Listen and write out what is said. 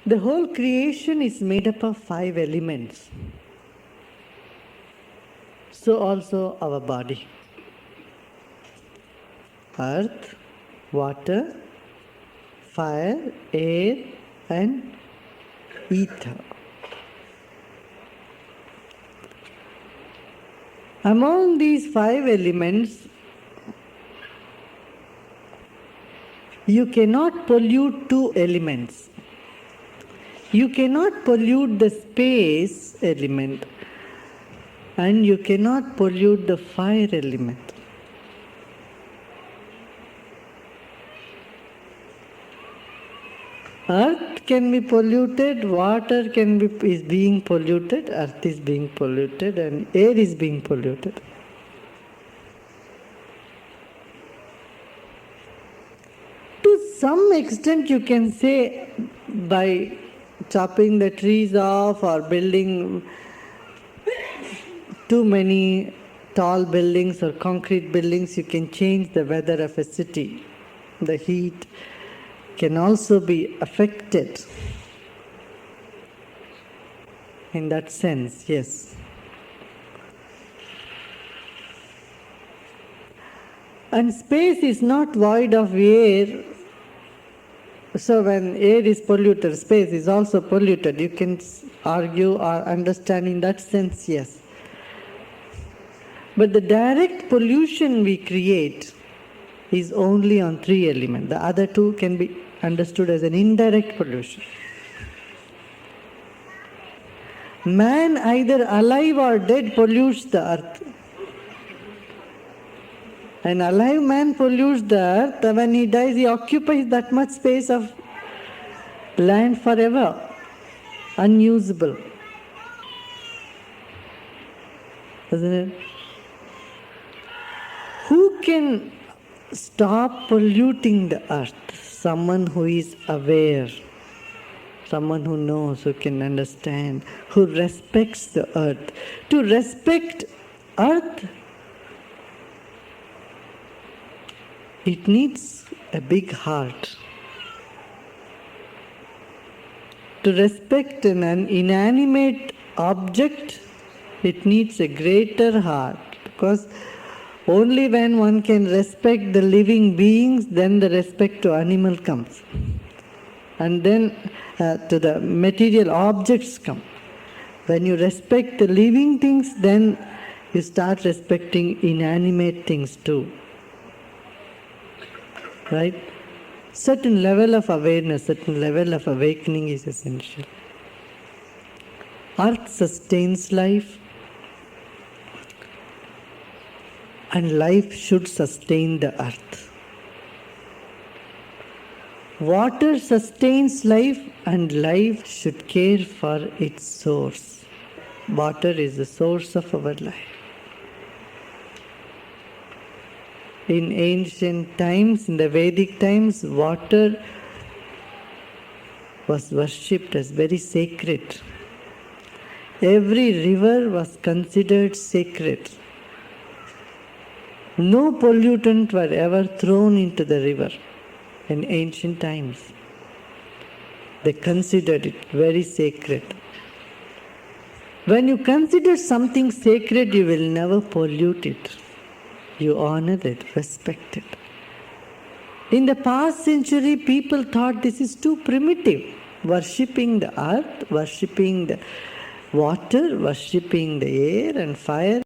The whole creation is made up of 5 elements. So also our body. Earth, water, fire, air, and ether. Among these 5 elements, you cannot pollute 2 elements. You cannot pollute the space element, and you cannot pollute the fire element. Earth can be polluted, water is being polluted, earth is being polluted, and air is being polluted. To some extent, you can say by chopping the trees off or building too many tall buildings or concrete buildings, you can change the weather of a city. The heat can also be affected. In that sense, yes. And space is not void of air. So when air is polluted, space is also polluted. You can argue or understand in that sense, yes. But the direct pollution we create is only on 3 elements. The other 2 can be understood as an indirect pollution. Man, either alive or dead, pollutes the earth. An alive man pollutes the earth. When he dies, he occupies that much space of land forever, unusable. Isn't it? Who can stop polluting the earth? Someone who is aware, someone who knows, who can understand, who respects the earth. To respect earth, it needs a big heart. To respect an inanimate object, it needs a greater heart, because only when one can respect the living beings, then the respect to animal comes. And then to the material objects come. When you respect the living things, then you start respecting inanimate things too. Right? Certain level of awareness, certain level of awakening is essential. Earth sustains life, and life should sustain the earth. Water sustains life, and life should care for its source. Water is the source of our life. In ancient times, in the Vedic times, water was worshipped as very sacred. Every river was considered sacred. No pollutant were ever thrown into the river in ancient times. They considered it very sacred. When you consider something sacred, you will never pollute it. You honor it, respect it. In the past century, people thought this is too primitive. Worshipping the earth, worshipping the water, worshipping the air and fire.